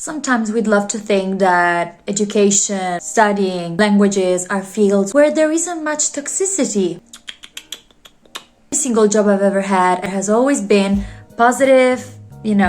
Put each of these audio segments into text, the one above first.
Sometimes we'd love to think that education, studying, languages are fields where there isn't much toxicity. Every single job I've ever had has always been positive,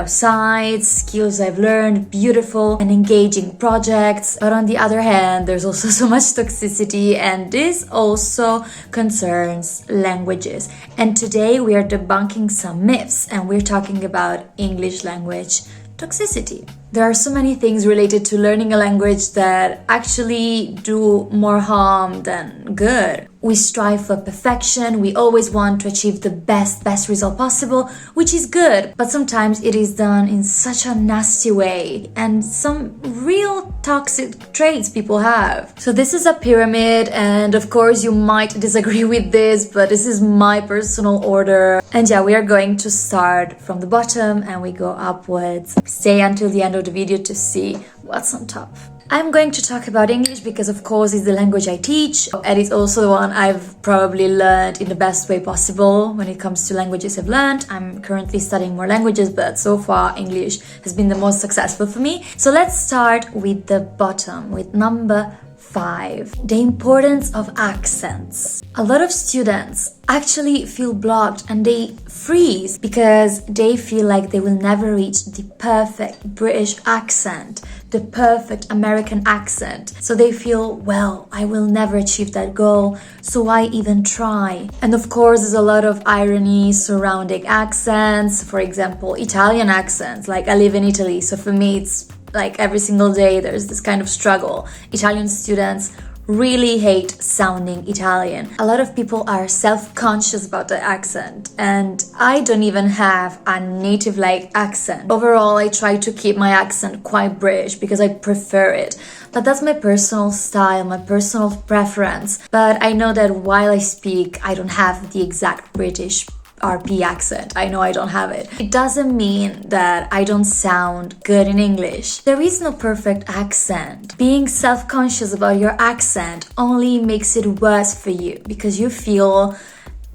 sides, skills I've learned, beautiful and engaging projects. But on the other hand, there's also so much toxicity, and this also concerns languages. And today we are debunking some myths, and we're talking about English language toxicity. There are so many things related to learning a language that actually do more harm than good. We strive for perfection, we always want to achieve the best result possible, which is good, but sometimes it is done in such a nasty way, and some real toxic traits people have. So this is a pyramid, and of course you might disagree with this, but this is my personal order. And yeah, we are going to start from the bottom and we go upwards. Stay until the end of the video to see what's on top. I'm going to talk about English because of course it's the language I teach, and it's also the one I've probably learned in the best way possible when it comes to languages I've learned. I'm currently studying more languages, but so far English has been the most successful for me. So let's start with the bottom, with number 5. The importance of accents. A lot of students actually feel blocked and they freeze because they feel like they will never reach the perfect British accent, the perfect American accent. So they feel, well, I will never achieve that goal, so why even try? And of course, there's a lot of irony surrounding accents. For example, Italian accents, like I live in Italy, so for me it's like every single day there's this kind of struggle. Italian students really hate sounding Italian. A lot of people are self-conscious about the accent, and I don't even have a native-like accent. Overall, I try to keep my accent quite British because I prefer it. But that's my personal style, my personal preference. But I know that while I speak, I don't have the exact British RP accent. I know I don't have it. It doesn't mean that I don't sound good in English. There is no perfect accent. Being self-conscious about your accent only makes it worse for you because you feel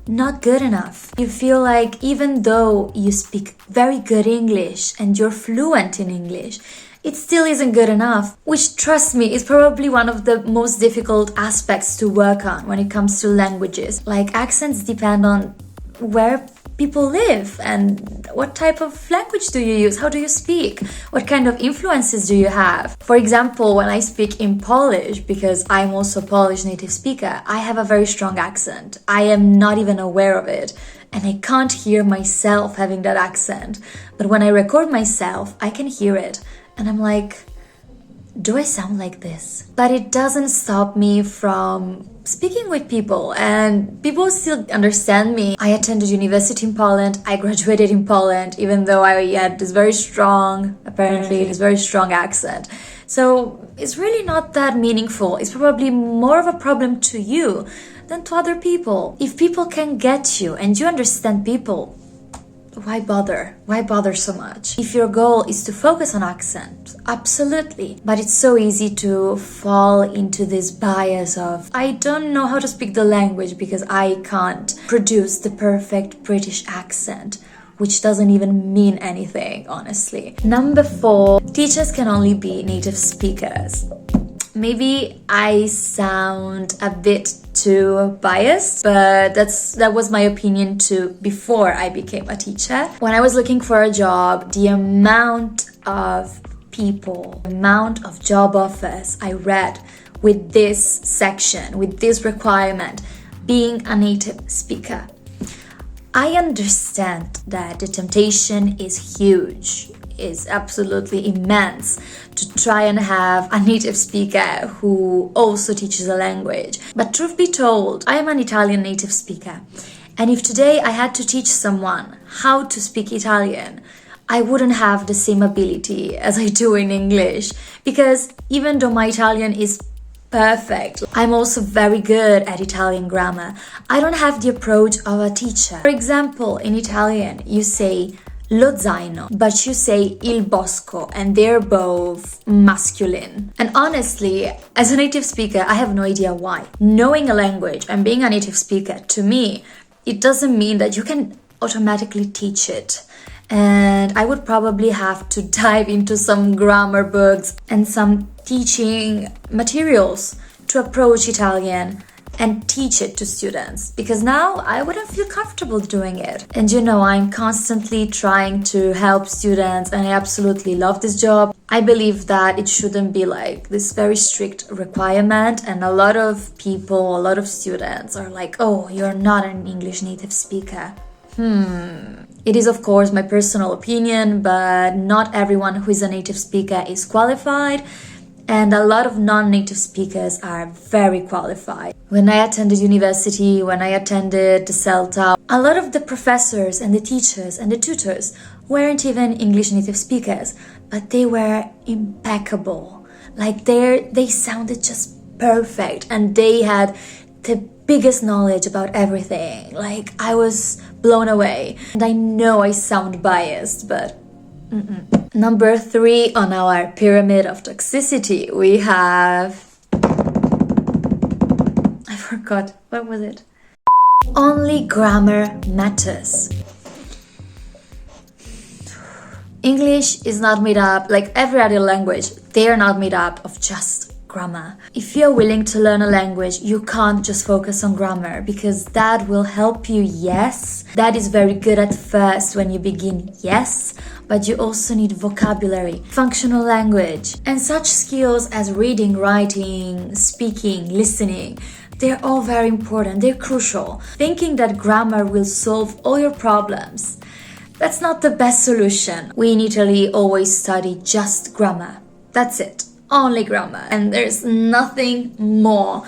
not good enough. You feel like even though you speak very good English and you're fluent in English, it still isn't good enough, which, trust me, is probably one of the most difficult aspects to work on when it comes to languages. Like, accents depend on where people live and what type of language do you use, how do you speak, what kind of influences do you have. For example, when I speak in Polish, because I'm also a Polish native speaker, I have a very strong accent. I am not even aware of it, and I can't hear myself having that accent. But when I record myself, I can hear it, and I'm like, do I sound like this? But it doesn't stop me from speaking with people, and people still understand me. I attended university in Poland, I graduated in Poland, even though I had this very strong accent. So it's really not that meaningful. It's probably more of a problem to you than to other people. If people can get you and you understand people, why bother? Why bother so much? If your goal is to focus on accent, absolutely. But it's so easy to fall into this bias of, I don't know how to speak the language because I can't produce the perfect British accent, which doesn't even mean anything, honestly. Number 4, teachers can only be native speakers. Maybe I sound a bit too biased, but that was my opinion too before I became a teacher. When I was looking for a job, the amount of people, the amount of job offers I read with this section, with this requirement, being a native speaker. I understand that the temptation is huge, is absolutely immense to try and have a native speaker who also teaches a language. But truth be told, I am an Italian native speaker, and if today I had to teach someone how to speak Italian, I wouldn't have the same ability as I do in English, because even though my Italian is perfect, I'm also very good at Italian grammar. I don't have the approach of a teacher. For example, in Italian, you say lo zaino, but you say il bosco, and they're both masculine. And honestly, as a native speaker, I have no idea why. Knowing a language and being a native speaker, to me, it doesn't mean that you can automatically teach it. And I would probably have to dive into some grammar books and some teaching materials to approach Italian and teach it to students, because now I wouldn't feel comfortable doing it. And I'm constantly trying to help students, and I absolutely love this job. I believe that it shouldn't be like this very strict requirement, and a lot of people, a lot of students are like, oh, you're not an English native speaker. It is, of course, my personal opinion, but not everyone who is a native speaker is qualified. And a lot of non-native speakers are very qualified. When I attended university, when I attended the CELTA, a lot of the professors and the teachers and the tutors weren't even English native speakers, but they were impeccable. Like they sounded just perfect, and they had the biggest knowledge about everything. Like, I was blown away. And I know I sound biased, but Number 3 on our pyramid of toxicity, we have... I forgot, what was it? Only grammar matters. English is not made up, like every other language, they are not made up of just grammar. If you're willing to learn a language, you can't just focus on grammar, because that will help you, yes. That is very good at first when you begin, yes. But you also need vocabulary, functional language, and such skills as reading, writing, speaking, listening. They're all very important, they're crucial. Thinking that grammar will solve all your problems, that's not the best solution. We in Italy always study just grammar. That's it. Only grammar, and there's nothing more.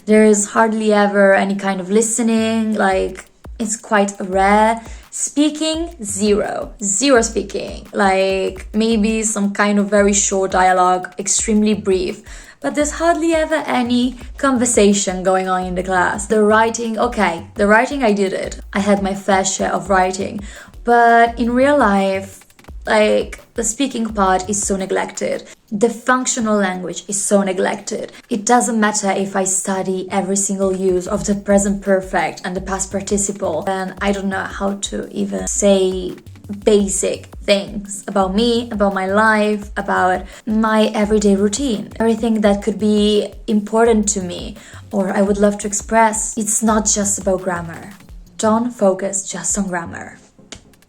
There is hardly ever any kind of listening, like it's quite rare. Speaking, zero speaking, like maybe some kind of very short dialogue, extremely brief, but there's hardly ever any conversation going on in the class. The writing, okay, the writing I did it. I had my fair share of writing, but in real life, like, the speaking part is so neglected. The functional language is so neglected. It doesn't matter if I study every single use of the present perfect and the past participle, and I don't know how to even say basic things about me, about my life, about my everyday routine. Everything that could be important to me or I would love to express. It's not just about grammar. Don't focus just on grammar.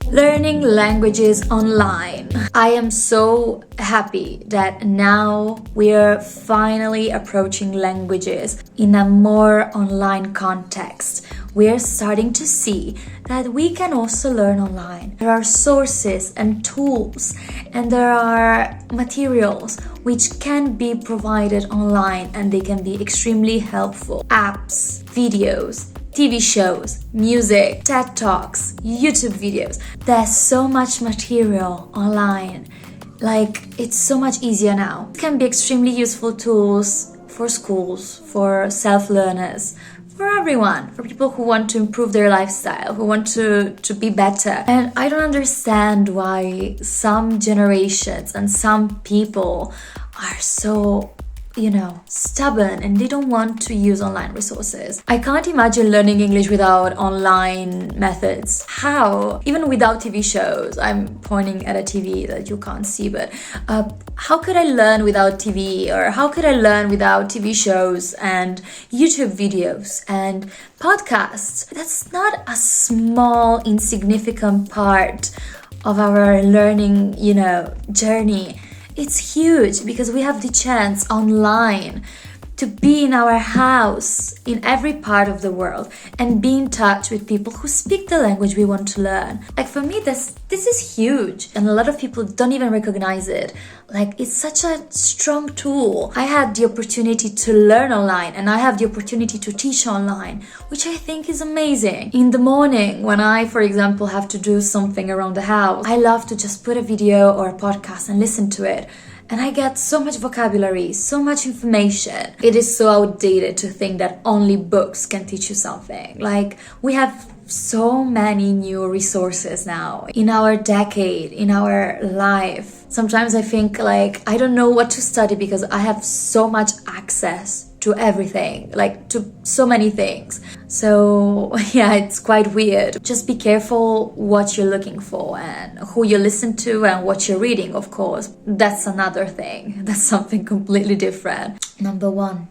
Learning languages online. I am so happy that now we're finally approaching languages in a more online context. We're starting to see that we can also learn online. There are sources and tools, and there are materials which can be provided online, and they can be extremely helpful. Apps, videos, TV shows, music, TED Talks, YouTube videos. There's so much material online. Like, it's so much easier now. It can be extremely useful tools for schools, for self-learners, for everyone, for people who want to improve their lifestyle, who want to be better. And I don't understand why some generations and some people are so stubborn and they don't want to use online resources. I can't imagine learning English without online methods. How? Even without TV shows. I'm pointing at a TV that you can't see, but how could I learn without TV? Or how could I learn without TV shows and YouTube videos and podcasts? That's not a small, insignificant part of our learning, journey. It's huge because we have the chance online to be in our house in every part of the world and be in touch with people who speak the language we want to learn. Like, for me, this is huge, and a lot of people don't even recognize it. Like, it's such a strong tool. I had the opportunity to learn online, and I have the opportunity to teach online, which I think is amazing. In the morning, when I, for example, have to do something around the house, I love to just put a video or a podcast and listen to it. And I get so much vocabulary, so much information. It is so outdated to think that only books can teach you something. Like, we have so many new resources now in our decade, in our life. Sometimes I think, like, I don't know what to study because I have so much access to everything, like to so many things. So yeah, it's quite weird. Just be careful what you're looking for and who you listen to and what you're reading, of course. That's another thing. That's something completely different. Number one.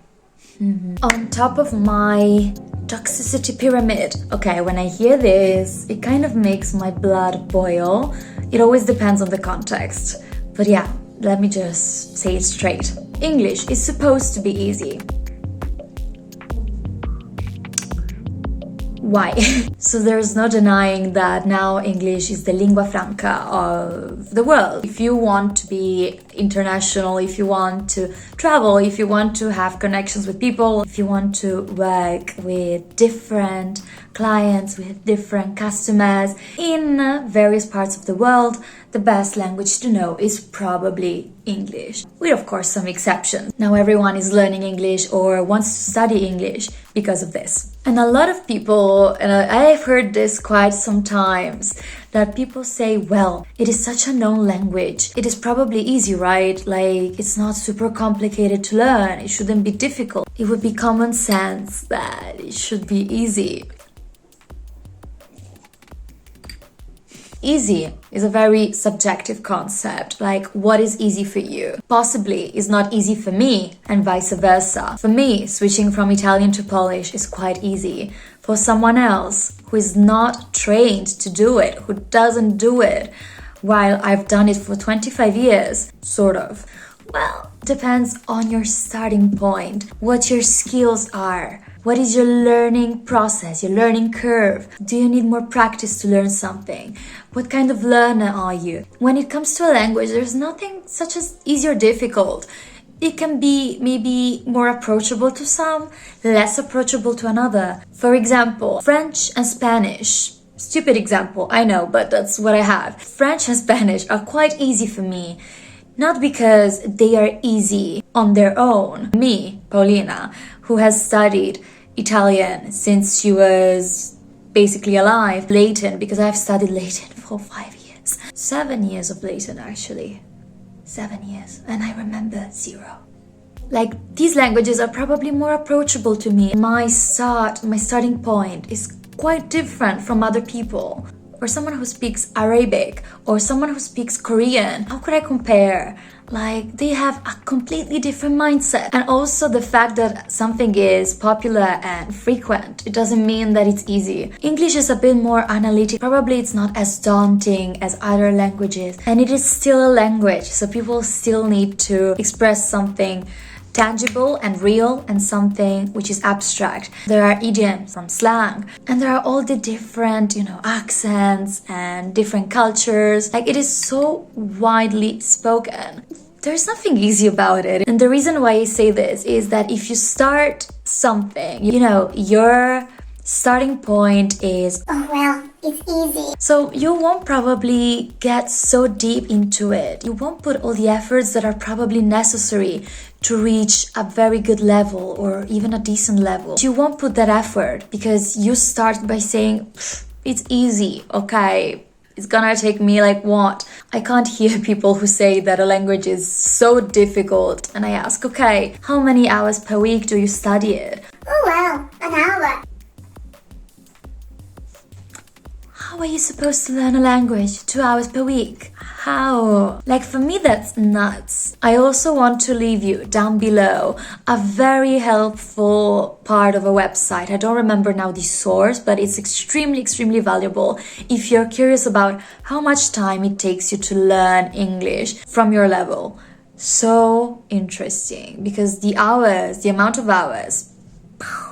On top of my toxicity pyramid. Okay, when I hear this, it kind of makes my blood boil. It always depends on the context. But yeah, let me just say it straight. English is supposed to be easy. Why? So there's no denying that now English is the lingua franca of the world. If you want to be international, if you want to travel, if you want to have connections with people, if you want to work with different clients, with different customers in various parts of the world, the best language to know is probably English, with of course some exceptions. Now everyone is learning English or wants to study English because of this. And a lot of people, and I've heard this quite sometimes, that people say, well, it is such a known language. It is probably easy, right? Like, it's not super complicated to learn. It shouldn't be difficult. It would be common sense that it should be easy. Easy is a very subjective concept, like what is easy for you possibly is not easy for me, and vice versa. For me, switching from Italian to Polish is quite easy. For someone else who is not trained to do it, who doesn't do it, while I've done it for 25 years, sort of. Well, depends on your starting point, what your skills are. What is your learning process, your learning curve? Do you need more practice to learn something? What kind of learner are you? When it comes to a language, there's nothing such as easy or difficult. It can be maybe more approachable to some, less approachable to another. For example, French and Spanish. Stupid example, I know, but that's what I have. French and Spanish are quite easy for me. Not because they are easy on their own. Me, Paulina, who has studied Italian since she was basically alive, Latin, because I've studied Latin for 5 years. 7 years of Latin, actually. 7 years. And I remember 0. Like, these languages are probably more approachable to me. My starting point is quite different from other people. Or someone who speaks Arabic, or someone who speaks Korean. How could I compare? Like, they have a completely different mindset. And also the fact that something is popular and frequent, it doesn't mean that it's easy. English is a bit more analytic. Probably it's not as daunting as other languages. And it is still a language, so people still need to express something tangible and real and something which is abstract. There are idioms from slang, and there are all the different, accents and different cultures. Like, it is so widely spoken. There's nothing easy about it. And the reason why I say this is that if you start something, your starting point is, oh well, it's easy. So you won't probably get so deep into it. You won't put all the efforts that are probably necessary to reach a very good level or even a decent level. You won't put that effort because you start by saying, it's easy, okay? It's gonna take me like what? I can't hear people who say that a language is so difficult. And I ask, okay, how many hours per week do you study it? Oh well, an hour. How are you supposed to learn a language? 2 hours per week? How? Like, for me, that's nuts. I also want to leave you down below a very helpful part of a website. I don't remember now the source, but it's extremely, extremely valuable if you're curious about how much time it takes you to learn English from your level. So interesting, because the amount of hours.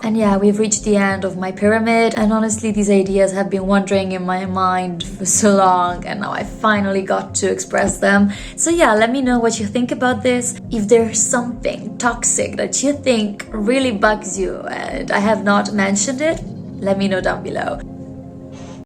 And yeah, we've reached the end of my pyramid, and honestly these ideas have been wandering in my mind for so long, and now I finally got to express them. So yeah, let me know what you think about this. If there's something toxic that you think really bugs you and I have not mentioned it, let me know down below.